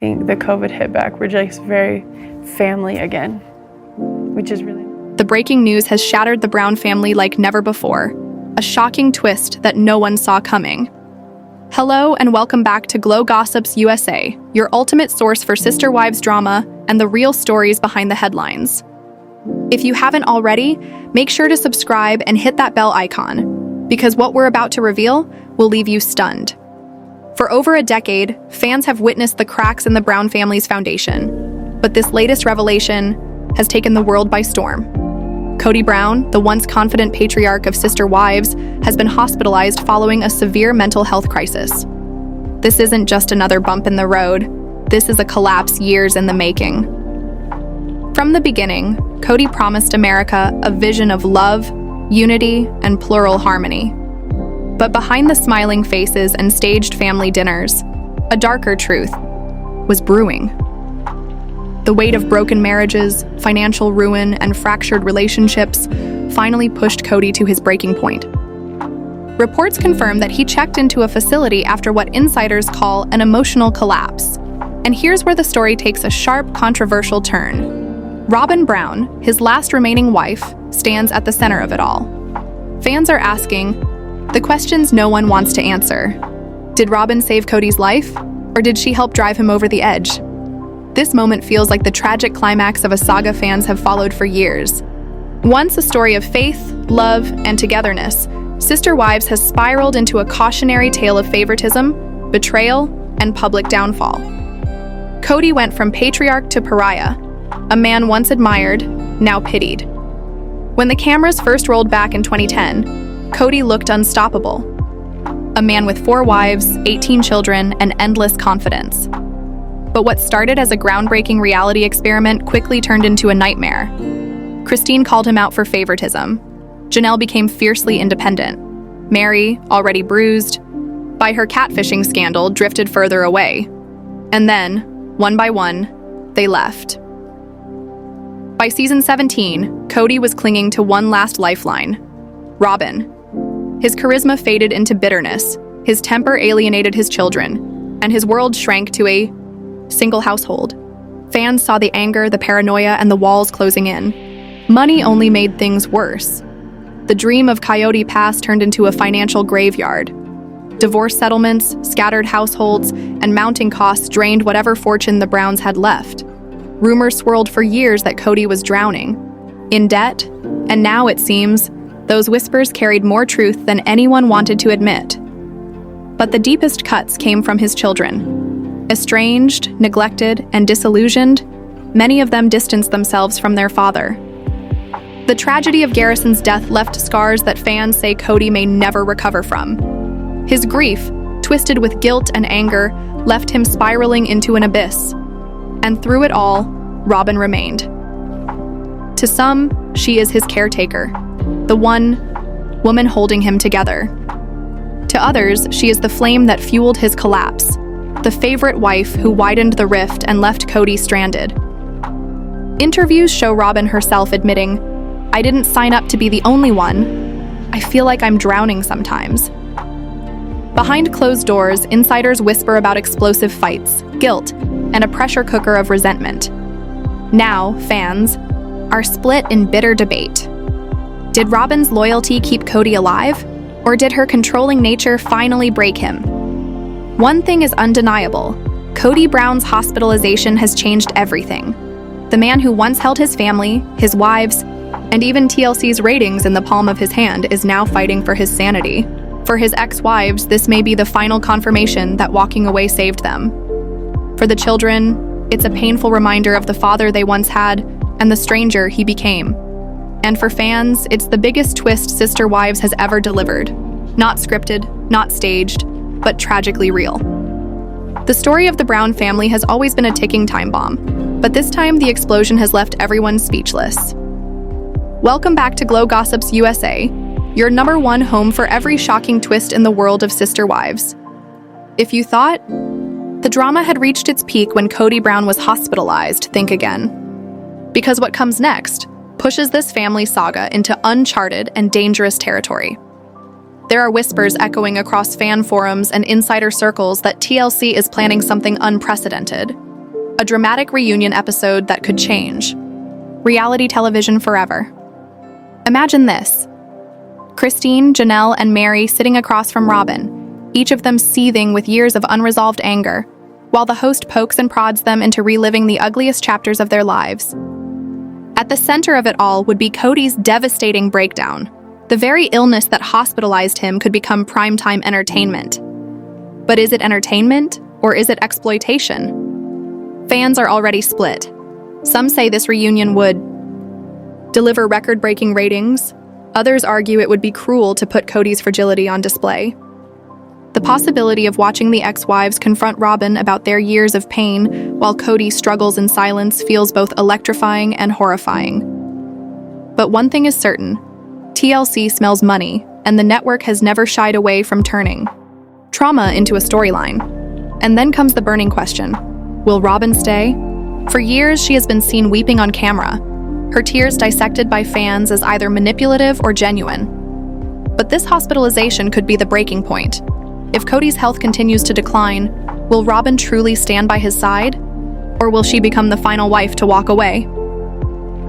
think the COVID hit back, we're just very family again, which is really... The breaking news has shattered the Brown family like never before, a shocking twist that no one saw coming. Hello and welcome back to GlowGossips USA, your ultimate source for sister wives drama and the real stories behind the headlines. If you haven't already, make sure to subscribe and hit that bell icon, because what we're about to reveal will leave you stunned. For over a decade, fans have witnessed the cracks in the Brown family's foundation, but this latest revelation has taken the world by storm. Kody Brown, the once confident patriarch of sister wives, has been hospitalized following a severe mental health crisis. This isn't just another bump in the road. This is a collapse years in the making. From the beginning, Kody promised America a vision of love, unity, and plural harmony. But behind the smiling faces and staged family dinners, a darker truth was brewing. The weight of broken marriages, financial ruin, and fractured relationships finally pushed Kody to his breaking point. Reports confirm that he checked into a facility after what insiders call an emotional collapse. And here's where the story takes a sharp, controversial turn. Robyn Brown, his last remaining wife, stands at the center of it all. Fans are asking the questions no one wants to answer. Did Robyn save Kody's life, or did she help drive him over the edge? This moment feels like the tragic climax of a saga fans have followed for years. Once a story of faith, love, and togetherness, Sister Wives has spiraled into a cautionary tale of favoritism, betrayal, and public downfall. Kody went from patriarch to pariah, a man once admired, now pitied. When the cameras first rolled back in 2010, Kody looked unstoppable. A man with 4 wives, 18 children, and endless confidence. But what started as a groundbreaking reality experiment quickly turned into a nightmare. Christine called him out for favoritism. Janelle became fiercely independent. Mary, already bruised by her catfishing scandal, drifted further away. And then, one by one, they left. By season 17, Kody was clinging to one last lifeline: Robyn. His charisma faded into bitterness, his temper alienated his children, and his world shrank to a single household. Fans saw the anger, the paranoia, and the walls closing in. Money only made things worse. The dream of Coyote Pass turned into a financial graveyard. Divorce settlements, scattered households, and mounting costs drained whatever fortune the Browns had left. Rumors swirled for years that Kody was drowning, in debt, and now it seems those whispers carried more truth than anyone wanted to admit. But the deepest cuts came from his children. Estranged, neglected, and disillusioned, many of them distanced themselves from their father. The tragedy of Garrison's death left scars that fans say Kody may never recover from. His grief, twisted with guilt and anger, left him spiraling into an abyss. And through it all, Robyn remained. To some, she is his caretaker, the one woman holding him together. To others, she is the flame that fueled his collapse, the favorite wife who widened the rift and left Kody stranded. Interviews show Robyn herself admitting, "I didn't sign up to be the only one. I feel like I'm drowning sometimes." Behind closed doors, insiders whisper about explosive fights, guilt, and a pressure cooker of resentment. Now, fans are split in bitter debate. Did Robyn's loyalty keep Kody alive, or did her controlling nature finally break him? One thing is undeniable: Kody Brown's hospitalization has changed everything. The man who once held his family, his wives, and even TLC's ratings in the palm of his hand is now fighting for his sanity. For his ex-wives, this may be the final confirmation that walking away saved them. For the children, it's a painful reminder of the father they once had and the stranger he became. And for fans, it's the biggest twist Sister Wives has ever delivered. Not scripted, not staged, but tragically real. The story of the Brown family has always been a ticking time bomb, but this time the explosion has left everyone speechless. Welcome back to GlowGossips USA, your #1 home for every shocking twist in the world of Sister Wives. If you thought the drama had reached its peak when Kody Brown was hospitalized, think again. Because what comes next pushes this family saga into uncharted and dangerous territory. There are whispers echoing across fan forums and insider circles that TLC is planning something unprecedented. A dramatic reunion episode that could change reality television forever. Imagine this: Christine, Janelle, and Mary sitting across from Robyn, each of them seething with years of unresolved anger, while the host pokes and prods them into reliving the ugliest chapters of their lives. At the center of it all would be Kody's devastating breakdown. The very illness that hospitalized him could become primetime entertainment. But is it entertainment, or is it exploitation? Fans are already split. Some say this reunion would deliver record-breaking ratings. Others argue it would be cruel to put Kody's fragility on display. The possibility of watching the ex-wives confront Robyn about their years of pain while Kody struggles in silence feels both electrifying and horrifying. But one thing is certain: TLC smells money, and the network has never shied away from turning trauma into a storyline. And then comes the burning question: will Robyn stay? For years, she has been seen weeping on camera, her tears dissected by fans as either manipulative or genuine. But this hospitalization could be the breaking point. If Kody's health continues to decline, will Robyn truly stand by his side? Or will she become the final wife to walk away?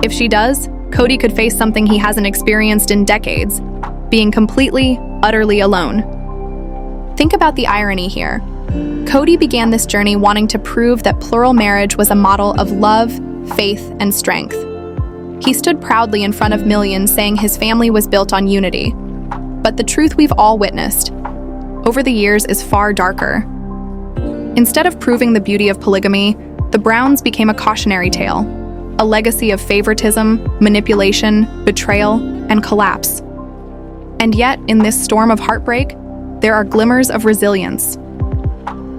If she does, Kody could face something he hasn't experienced in decades: being completely, utterly alone. Think about the irony here. Kody began this journey wanting to prove that plural marriage was a model of love, faith, and strength. He stood proudly in front of millions saying his family was built on unity. But the truth we've all witnessed over the years is far darker. Instead of proving the beauty of polygamy, the Browns became a cautionary tale, a legacy of favoritism, manipulation, betrayal, and collapse. And yet, in this storm of heartbreak, there are glimmers of resilience.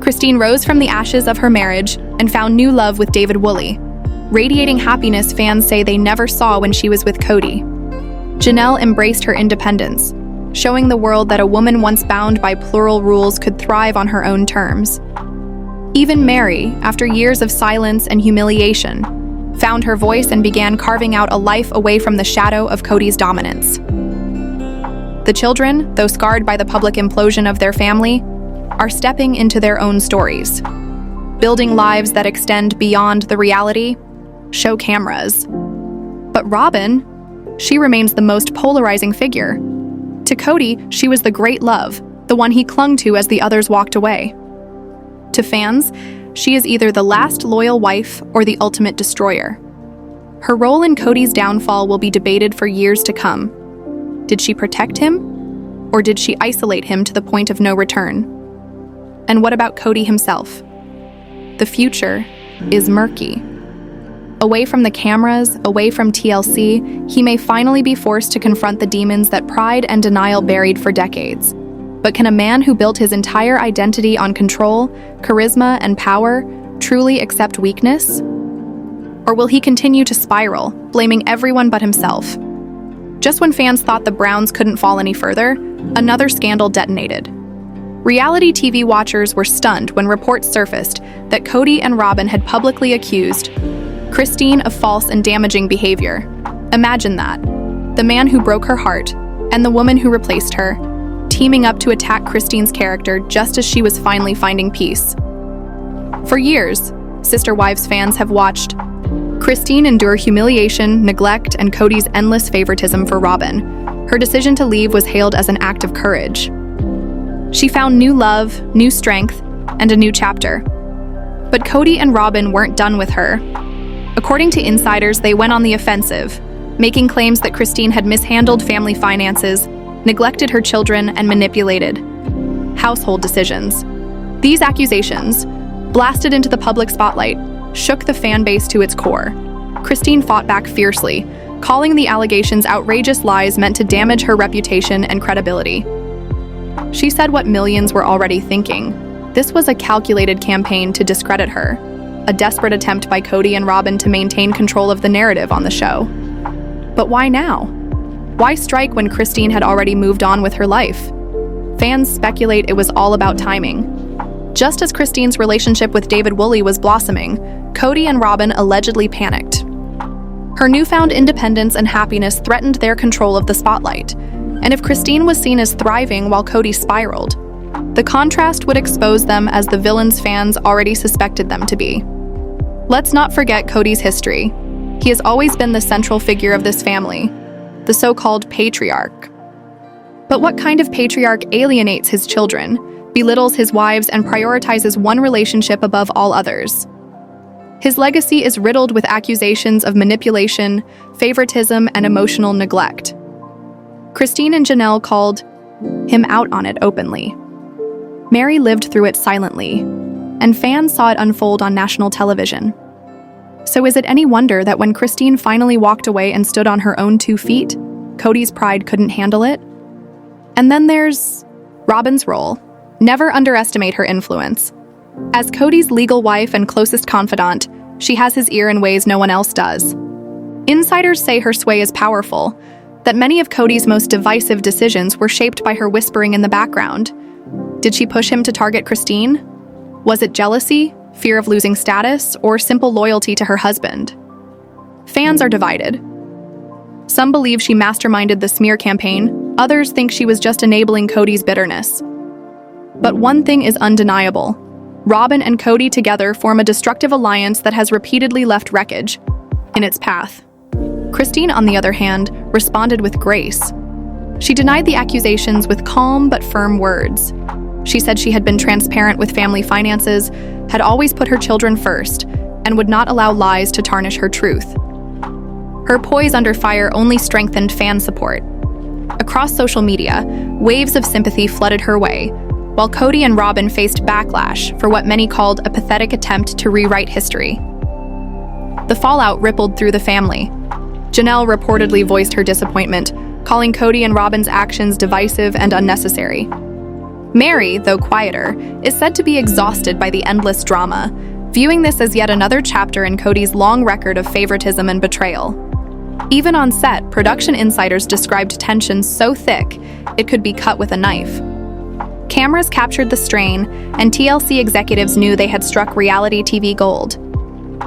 Christine rose from the ashes of her marriage and found new love with David Woolley, radiating happiness fans say they never saw when she was with Kody. Janelle embraced her independence, showing the world that a woman once bound by plural rules could thrive on her own terms. Even Mary, after years of silence and humiliation, found her voice and began carving out a life away from the shadow of Kody's dominance. The children, though scarred by the public implosion of their family, are stepping into their own stories, building lives that extend beyond the reality show cameras. But Robyn, she remains the most polarizing figure. To Kody, she was the great love, the one he clung to as the others walked away. To fans, she is either the last loyal wife or the ultimate destroyer. Her role in Kody's downfall will be debated for years to come. Did she protect him, or did she isolate him to the point of no return? And what about Kody himself? The future is murky. Away from the cameras, away from TLC, he may finally be forced to confront the demons that pride and denial buried for decades. But can a man who built his entire identity on control, charisma, and power truly accept weakness? Or will he continue to spiral, blaming everyone but himself? Just when fans thought the Browns couldn't fall any further, another scandal detonated. Reality TV watchers were stunned when reports surfaced that Kody and Robyn had publicly accused Christine of false and damaging behavior. Imagine that. The man who broke her heart and the woman who replaced her, teaming up to attack Christine's character just as she was finally finding peace. For years, Sister Wives fans have watched Christine endure humiliation, neglect, and Kody's endless favoritism for Robyn. Her decision to leave was hailed as an act of courage. She found new love, new strength, and a new chapter. But Kody and Robyn weren't done with her. According to insiders, they went on the offensive, making claims that Christine had mishandled family finances, neglected her children, and manipulated household decisions. These accusations, blasted into the public spotlight, shook the fan base to its core. Christine fought back fiercely, calling the allegations outrageous lies meant to damage her reputation and credibility. She said what millions were already thinking. This was a calculated campaign to discredit her, a desperate attempt by Kody and Robyn to maintain control of the narrative on the show. But why now? Why strike when Christine had already moved on with her life? Fans speculate it was all about timing. Just as Christine's relationship with David Woolley was blossoming, Kody and Robyn allegedly panicked. Her newfound independence and happiness threatened their control of the spotlight, and if Christine was seen as thriving while Kody spiraled, the contrast would expose them as the villains fans already suspected them to be. Let's not forget Kody's history. He has always been the central figure of this family, the so-called patriarch. But what kind of patriarch alienates his children, belittles his wives, and prioritizes one relationship above all others? His legacy is riddled with accusations of manipulation, favoritism, and emotional neglect. Christine and Janelle called him out on it openly. Mary lived through it silently, and fans saw it unfold on national television. So is it any wonder that when Christine finally walked away and stood on her own 2 feet, Kody's pride couldn't handle it? And then there's Robyn's role. Never underestimate her influence. As Kody's legal wife and closest confidant, she has his ear in ways no one else does. Insiders say her sway is powerful, that many of Kody's most divisive decisions were shaped by her whispering in the background. Did she push him to target Christine? Was it jealousy, fear of losing status, or simple loyalty to her husband? Fans are divided. Some believe she masterminded the smear campaign, others think she was just enabling Kody's bitterness. But one thing is undeniable. Robyn and Kody together form a destructive alliance that has repeatedly left wreckage in its path. Christine, on the other hand, responded with grace. She denied the accusations with calm but firm words. She said she had been transparent with family finances, had always put her children first, and would not allow lies to tarnish her truth. Her poise under fire only strengthened fan support. Across social media, waves of sympathy flooded her way, while Kody and Robyn faced backlash for what many called a pathetic attempt to rewrite history. The fallout rippled through the family. Janelle reportedly voiced her disappointment, calling Kody and Robyn's actions divisive and unnecessary. Mary, though quieter, is said to be exhausted by the endless drama, viewing this as yet another chapter in Kody's long record of favoritism and betrayal. Even on set, production insiders described tension so thick it could be cut with a knife. Cameras captured the strain, and TLC executives knew they had struck reality TV gold.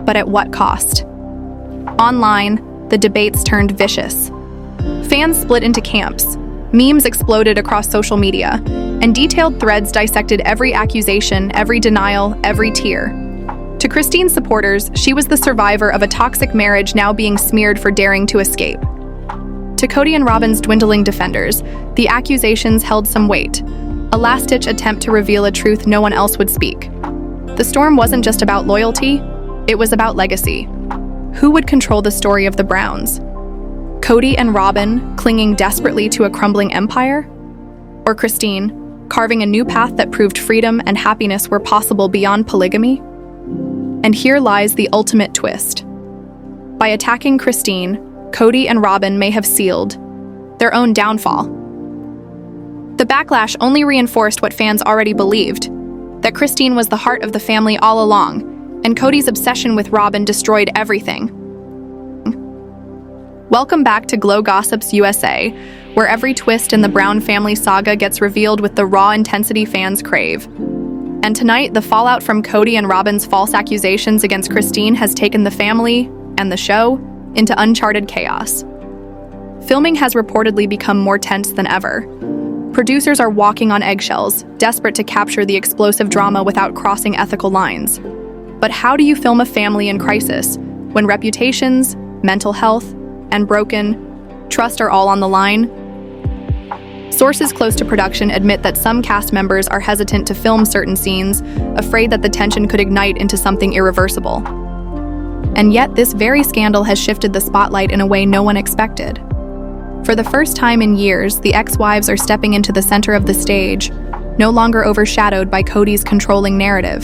But at what cost? Online, the debates turned vicious. Fans split into camps. Memes exploded across social media, and detailed threads dissected every accusation, every denial, every tear. To Christine's supporters, she was the survivor of a toxic marriage now being smeared for daring to escape. To Kody and Robyn's dwindling defenders, the accusations held some weight, a last-ditch attempt to reveal a truth no one else would speak. The storm wasn't just about loyalty, it was about legacy. Who would control the story of the Browns? Kody and Robyn, clinging desperately to a crumbling empire? Or Christine, carving a new path that proved freedom and happiness were possible beyond polygamy? And here lies the ultimate twist. By attacking Christine, Kody and Robyn may have sealed their own downfall. The backlash only reinforced what fans already believed, that Christine was the heart of the family all along, and Kody's obsession with Robyn destroyed everything. Welcome back to GlowGossips USA, where every twist in the Brown family saga gets revealed with the raw intensity fans crave. And tonight, the fallout from Kody and Robyn's false accusations against Christine has taken the family and the show into uncharted chaos. Filming has reportedly become more tense than ever. Producers are walking on eggshells, desperate to capture the explosive drama without crossing ethical lines. But how do you film a family in crisis when reputations, mental health, and broken trust are all on the line? Sources close to production admit that some cast members are hesitant to film certain scenes, afraid that the tension could ignite into something irreversible. And yet, this very scandal has shifted the spotlight in a way no one expected. For the first time in years, the ex-wives are stepping into the center of the stage, no longer overshadowed by Kody's controlling narrative.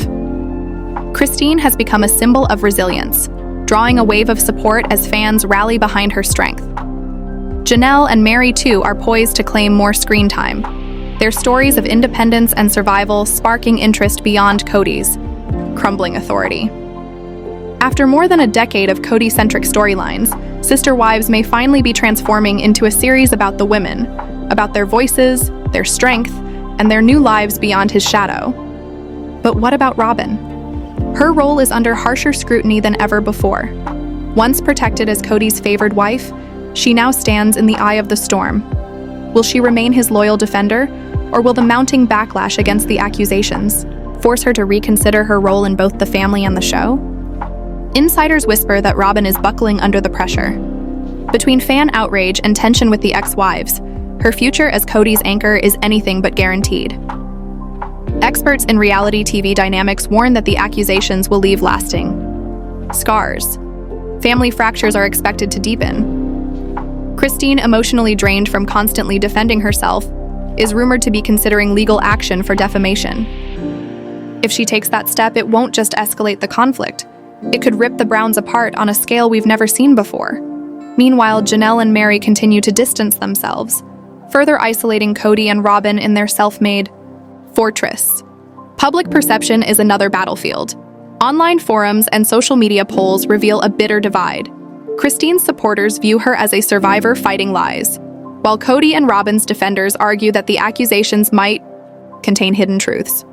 Christine has become a symbol of resilience, drawing a wave of support as fans rally behind her strength. Janelle and Mary, too, are poised to claim more screen time, their stories of independence and survival sparking interest beyond Kody's crumbling authority. After more than a decade of Kody-centric storylines, Sister Wives may finally be transforming into a series about the women, about their voices, their strength, and their new lives beyond his shadow. But what about Robyn? Her role is under harsher scrutiny than ever before. Once protected as Kody's favored wife, she now stands in the eye of the storm. Will she remain his loyal defender, or will the mounting backlash against the accusations force her to reconsider her role in both the family and the show? Insiders whisper that Robyn is buckling under the pressure. Between fan outrage and tension with the ex-wives, her future as Kody's anchor is anything but guaranteed. Experts in reality TV dynamics warn that the accusations will leave lasting scars. Family fractures are expected to deepen. Christine, emotionally drained from constantly defending herself, is rumored to be considering legal action for defamation. If she takes that step, it won't just escalate the conflict. It could rip the Browns apart on a scale we've never seen before. Meanwhile, Janelle and Meri continue to distance themselves, further isolating Kody and Robyn in their self-made fortress. Public perception is another battlefield. Online forums and social media polls reveal a bitter divide. Christine's supporters view her as a survivor fighting lies, while Kody and Robyn's defenders argue that the accusations might contain hidden truths.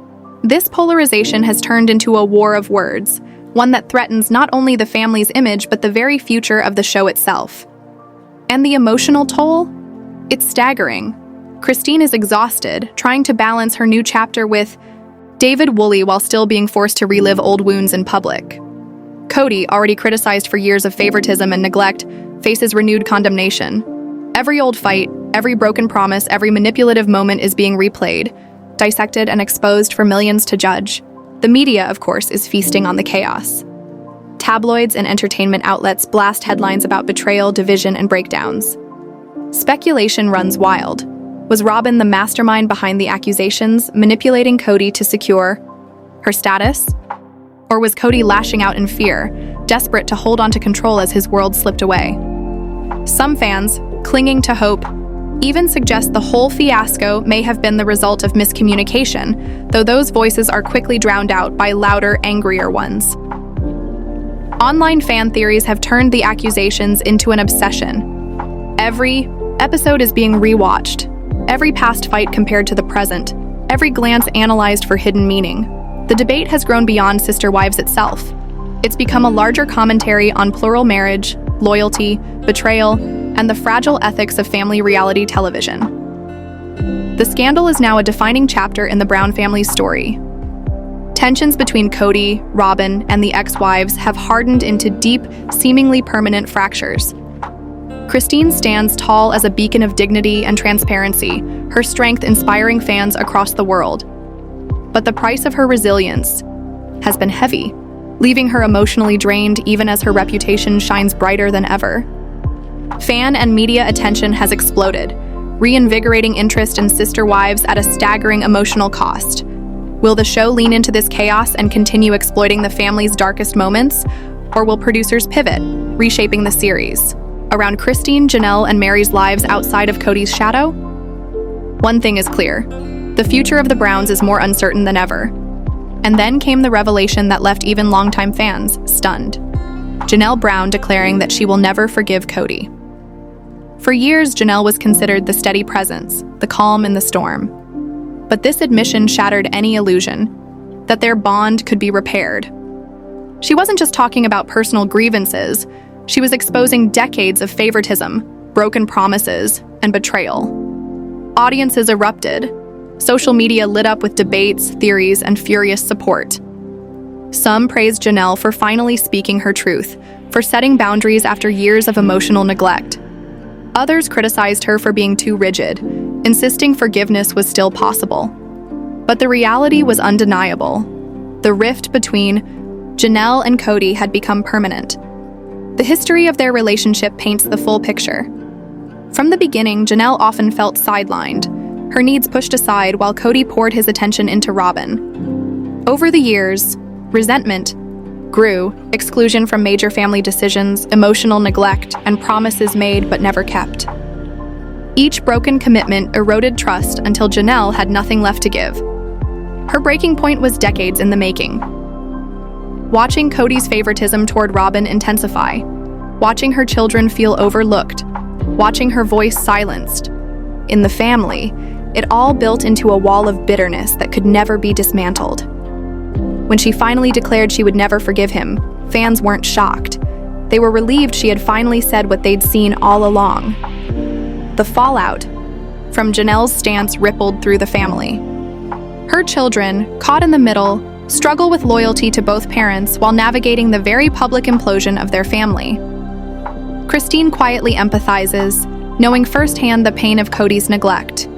This polarization has turned into a war of words, one that threatens not only the family's image but the very future of the show itself. And the emotional toll? It's staggering. Christine is exhausted, trying to balance her new chapter with David Woolley while still being forced to relive old wounds in public. Kody, already criticized for years of favoritism and neglect, faces renewed condemnation. Every old fight, every broken promise, every manipulative moment is being replayed, dissected and exposed for millions to judge. The media, of course, is feasting on the chaos. Tabloids and entertainment outlets blast headlines about betrayal, division, and breakdowns. Speculation runs wild. Was Robyn the mastermind behind the accusations, manipulating Kody to secure her status? Or was Kody lashing out in fear, desperate to hold on to control as his world slipped away? Some fans, clinging to hope, even suggest the whole fiasco may have been the result of miscommunication, though those voices are quickly drowned out by louder, angrier ones. Online fan theories have turned the accusations into an obsession. Every episode is being rewatched, every past fight compared to the present, every glance analyzed for hidden meaning. The debate has grown beyond sister wives itself. It's become a larger commentary on plural marriage, loyalty, betrayal, and the fragile ethics of family reality television. The scandal is now a defining chapter in the Brown family's story. Tensions between Kody, Robyn, and the ex-wives have hardened into deep, seemingly permanent fractures. Christine stands tall as a beacon of dignity and transparency, her strength inspiring fans across the world. But the price of her resilience has been heavy, leaving her emotionally drained even as her reputation shines brighter than ever. Fan and media attention has exploded, reinvigorating interest in sister wives at a staggering emotional cost. Will the show lean into this chaos and continue exploiting the family's darkest moments? Or will producers pivot, reshaping the series around Christine, Janelle, and Meri's lives outside of Kody's shadow? One thing is clear. The future of the Browns is more uncertain than ever. And then came the revelation that left even longtime fans stunned. Janelle Brown declaring that she will never forgive Kody. For years, Janelle was considered the steady presence, the calm in the storm. But this admission shattered any illusion that their bond could be repaired. She wasn't just talking about personal grievances, she was exposing decades of favoritism, broken promises, and betrayal. Audiences erupted. Social media lit up with debates, theories, and furious support. Some praised Janelle for finally speaking her truth, for setting boundaries after years of emotional neglect. Others criticized her for being too rigid, insisting forgiveness was still possible. But the reality was undeniable. The rift between Janelle and Kody had become permanent. The history of their relationship paints the full picture. From the beginning, Janelle often felt sidelined, her needs pushed aside while Kody poured his attention into Robyn. Over the years, resentment grew, exclusion from major family decisions, emotional neglect, and promises made but never kept. Each broken commitment eroded trust until Janelle had nothing left to give. Her breaking point was decades in the making. Watching Kody's favoritism toward Robyn intensify, watching her children feel overlooked, watching her voice silenced. In the family, it all built into a wall of bitterness that could never be dismantled. When she finally declared she would never forgive him, fans weren't shocked. They were relieved she had finally said what they'd seen all along. The fallout from Janelle's stance rippled through the family. Her children, caught in the middle, struggle with loyalty to both parents while navigating the very public implosion of their family. Christine quietly empathizes, knowing firsthand the pain of Kody's neglect.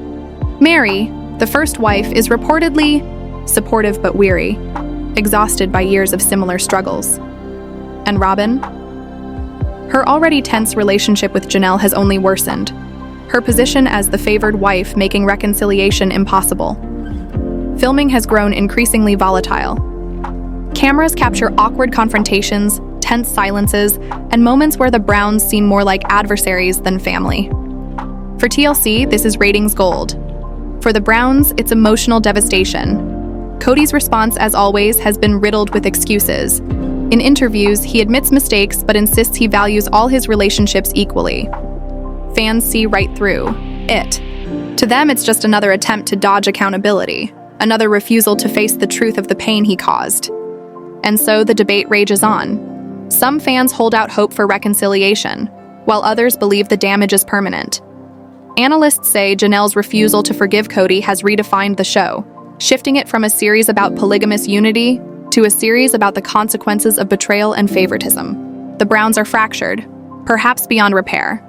Mary, the first wife, is reportedly supportive but weary, exhausted by years of similar struggles. And Robyn? Her already tense relationship with Janelle has only worsened, her position as the favored wife making reconciliation impossible. Filming has grown increasingly volatile. Cameras capture awkward confrontations, tense silences, and moments where the Browns seem more like adversaries than family. For TLC, this is ratings gold. For the Browns, it's emotional devastation. Kody's response, as always, has been riddled with excuses. In interviews, he admits mistakes but insists he values all his relationships equally. Fans see right through it. To them, it's just another attempt to dodge accountability, another refusal to face the truth of the pain he caused. And so the debate rages on. Some fans hold out hope for reconciliation, while others believe the damage is permanent. Analysts say Janelle's refusal to forgive Kody has redefined the show, shifting it from a series about polygamous unity to a series about the consequences of betrayal and favoritism. The Browns are fractured, perhaps beyond repair.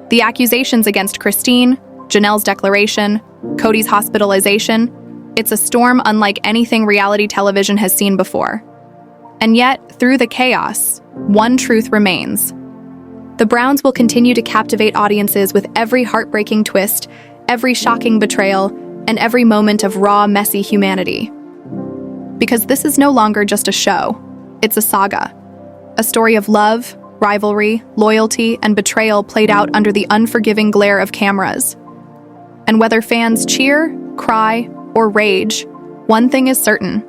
The accusations against Christine, Janelle's declaration, Kody's hospitalization, it's a storm unlike anything reality television has seen before. And yet, through the chaos, one truth remains. The Browns will continue to captivate audiences with every heartbreaking twist, every shocking betrayal, and every moment of raw, messy humanity. Because this is no longer just a show, it's a saga. A story of love, rivalry, loyalty, and betrayal played out under the unforgiving glare of cameras. And whether fans cheer, cry, or rage, one thing is certain: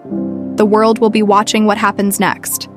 the world will be watching what happens next.